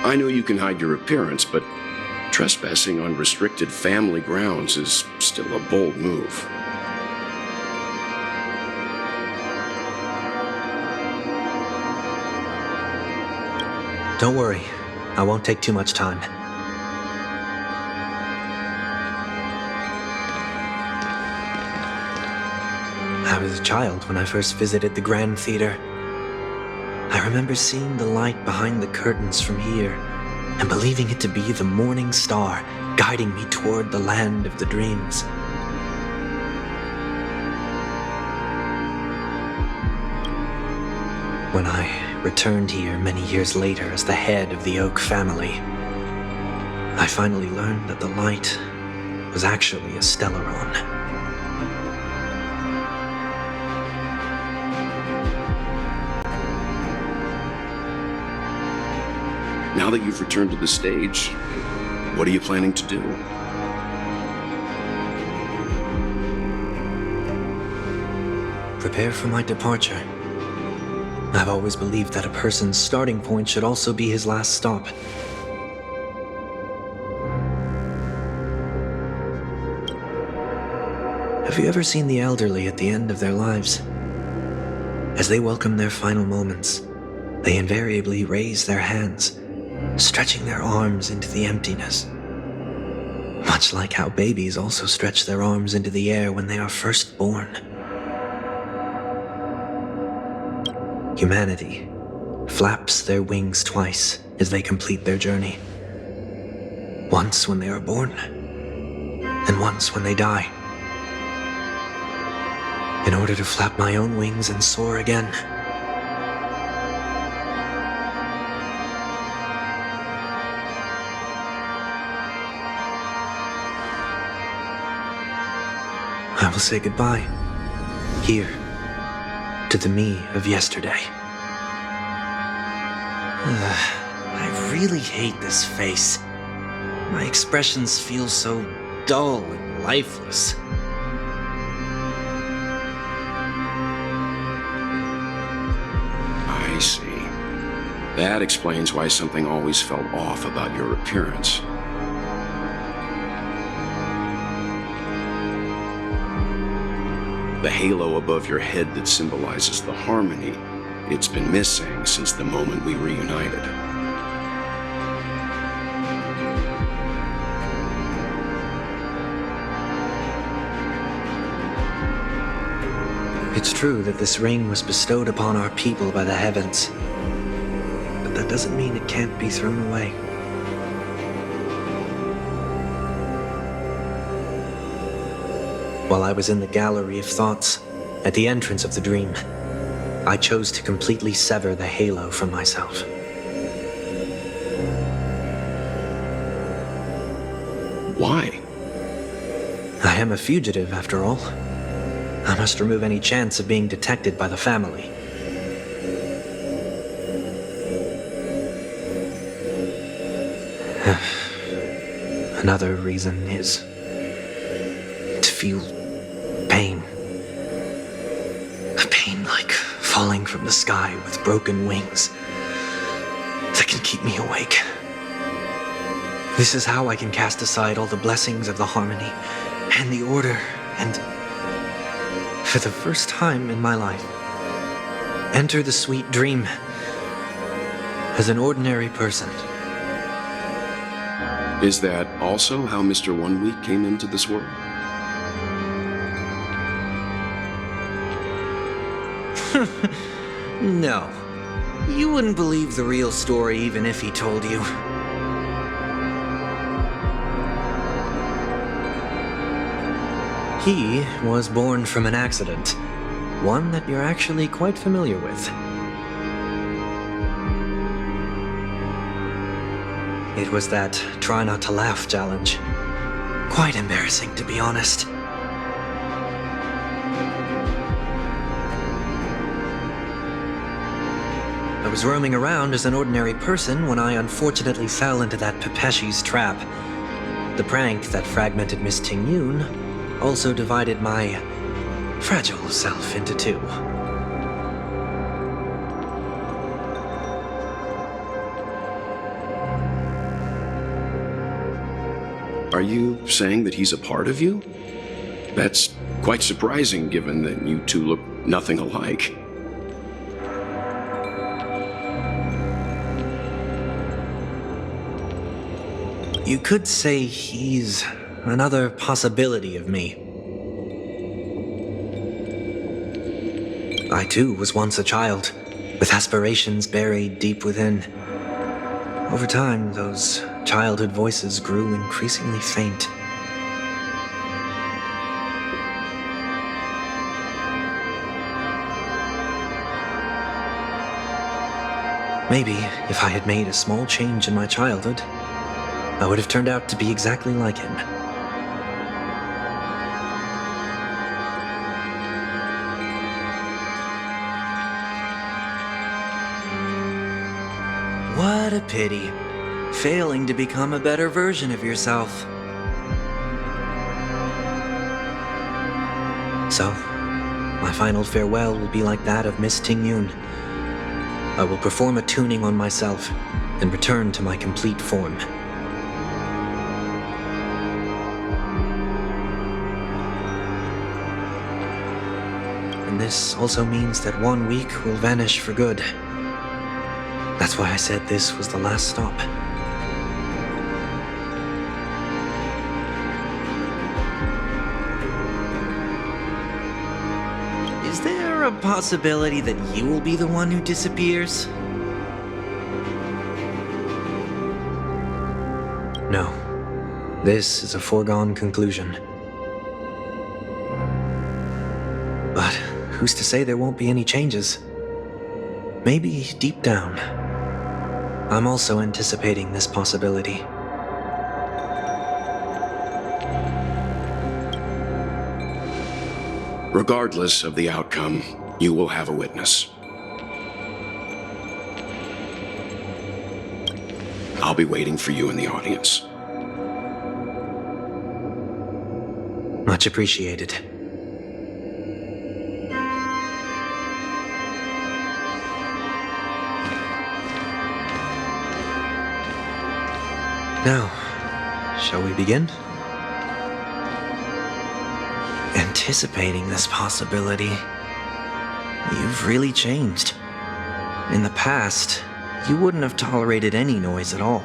I know you can hide your appearance, but trespassing on restricted family grounds is still a bold move. Don't worry, I won't take too much time. I was a child when I first visited the Grand Theater. I remember seeing the light behind the curtains from here and believing it to be the morning star guiding me toward the land of the dreams. When I returned here many years later as the head of the Oak family, I finally learned that the light was actually a Stellaron. Now that you've returned to the stage, what are you planning to do? Prepare for my departure. I've always believed that a person's starting point should also be his last stop. Have you ever seen the elderly at the end of their lives? As they welcome their final moments, they invariably raise their hands, stretching their arms into the emptiness. Much like how babies also stretch their arms into the air when they are first born. Humanity flaps their wings twice as they complete their journey. Once when they are born, and once when they die. In order to flap my own wings and soar again. I will say goodbye, here, to the me of yesterday. I really hate this face. My expressions feel so dull and lifeless. I see. That explains why something always felt off about your appearance. The halo above your head that symbolizes the harmony, it's been missing since the moment we reunited. It's true that this ring was bestowed upon our people by the heavens, but that doesn't mean it can't be thrown away. While I was in the gallery of thoughts, at the entrance of the dream, I chose to completely sever the halo from myself. Why? I am a fugitive, after all. I must remove any chance of being detected by the family. Another reason is to feel pain. A pain like falling from the sky with broken wings that can keep me awake. This is how I can cast aside all the blessings of the harmony and the order and, for the first time in my life, enter the sweet dream as an ordinary person. Is that also how Mr. One Week came into this world? No. You wouldn't believe the real story even if he told you. He was born from an accident, one that you're actually quite familiar with. It was that try not to laugh challenge. Quite embarrassing, to be honest. I was roaming around as an ordinary person when I unfortunately fell into that Pepeshi's trap. The prank that fragmented Miss Ting-Yun also divided my fragile self into two. Are you saying that he's a part of you? That's quite surprising given that you two look nothing alike. You could say he's another possibility of me. I too was once a child, with aspirations buried deep within. Over time, those childhood voices grew increasingly faint. Maybe if I had made a small change in my childhood, I would have turned out to be exactly like him. What a pity. Failing to become a better version of yourself. So, my final farewell will be like that of Miss Ting-Yun. I will perform a tuning on myself and return to my complete form. And this also means that 1 week will vanish for good. That's why I said this was the last stop. Is there a possibility that you will be the one who disappears? No. This is a foregone conclusion. But who's to say there won't be any changes? Maybe deep down, I'm also anticipating this possibility. Regardless of the outcome, you will have a witness. I'll be waiting for you in the audience. Much appreciated. Now, shall we begin? Anticipating this possibility, you've really changed. In the past, you wouldn't have tolerated any noise at all.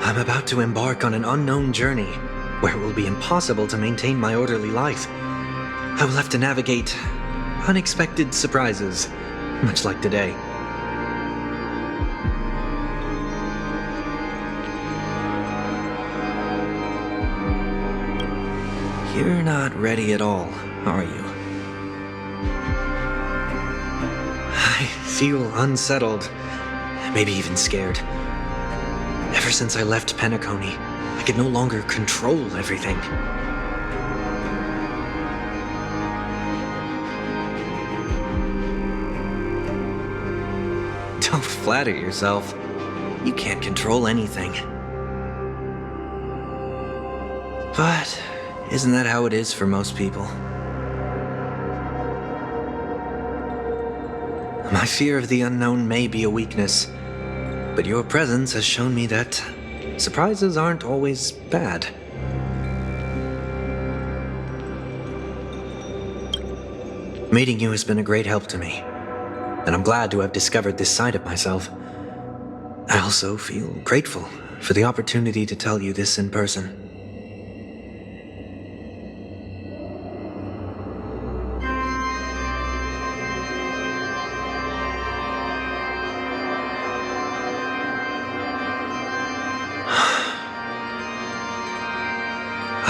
I'm about to embark on an unknown journey where it will be impossible to maintain my orderly life. I will have to navigate unexpected surprises, much like today. You're not ready at all, are you? I feel unsettled, maybe even scared. Ever since I left Penacony, I could no longer control everything. Don't flatter yourself. You can't control anything. But isn't that how it is for most people? My fear of the unknown may be a weakness, but your presence has shown me that surprises aren't always bad. Meeting you has been a great help to me, and I'm glad to have discovered this side of myself. I also feel grateful for the opportunity to tell you this in person.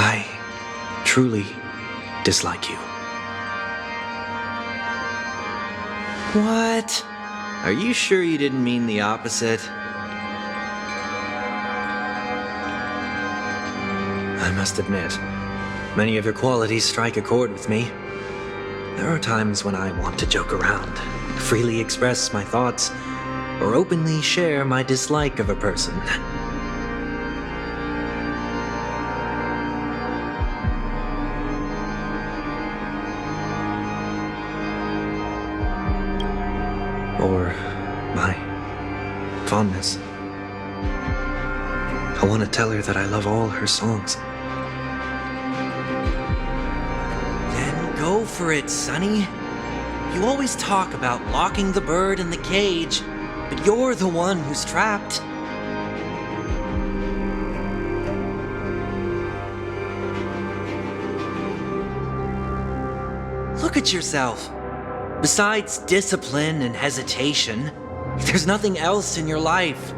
I truly dislike you. What? Are you sure you didn't mean the opposite? I must admit, many of your qualities strike a chord with me. There are times when I want to joke around, freely express my thoughts, or openly share my dislike of a person. or my fondness. I want to tell her that I love all her songs. Then go for it, Sonny. You always talk about locking the bird in the cage, but you're the one who's trapped. Look at yourself. Besides discipline and hesitation, there's nothing else in your life.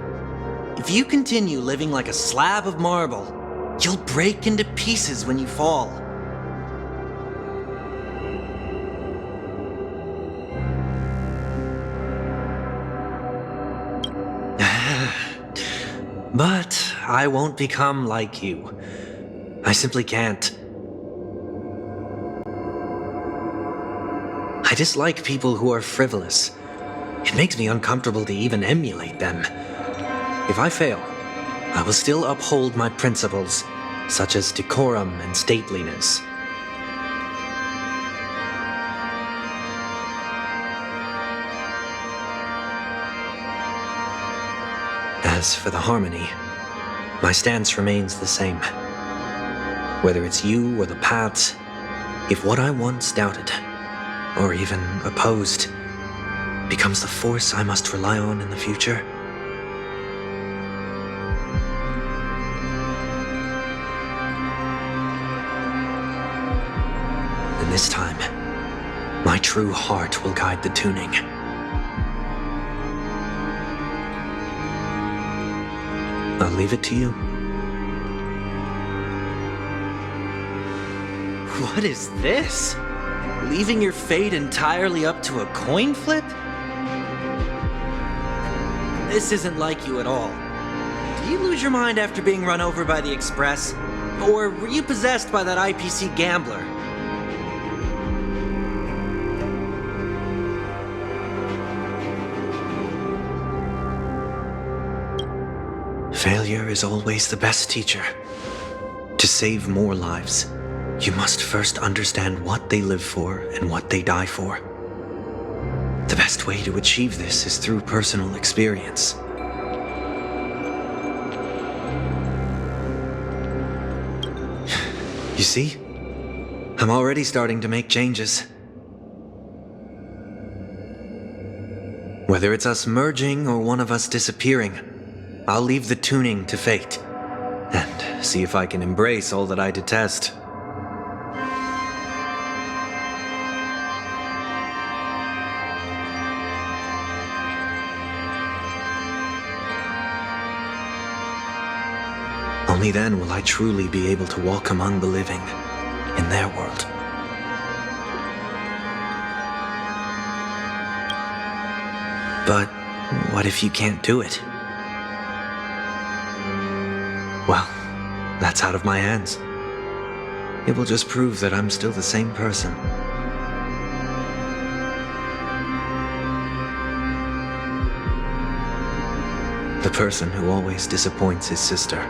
If you continue living like a slab of marble, you'll break into pieces when you fall. But I won't become like you. I simply can't. I dislike people who are frivolous. It makes me uncomfortable to even emulate them. If I fail, I will still uphold my principles, such as decorum and stateliness. As for the harmony, my stance remains the same. Whether it's you or the paths, if what I once doubted, or even opposed, becomes the force I must rely on in the future, then this time, my true heart will guide the tuning. I'll leave it to you. What is this? Leaving your fate entirely up to a coin flip? This isn't like you at all. Did you lose your mind after being run over by the Express? Or were you possessed by that IPC gambler? Failure is always the best teacher. To save more lives, you must first understand what they live for and what they die for. The best way to achieve this is through personal experience. You see? I'm already starting to make changes. Whether it's us merging or one of us disappearing, I'll leave the tuning to fate, and see if I can embrace all that I detest. Only then will I truly be able to walk among the living in their world. But what if you can't do it? Well, that's out of my hands. It will just prove that I'm still the same person. The person who always disappoints his sister.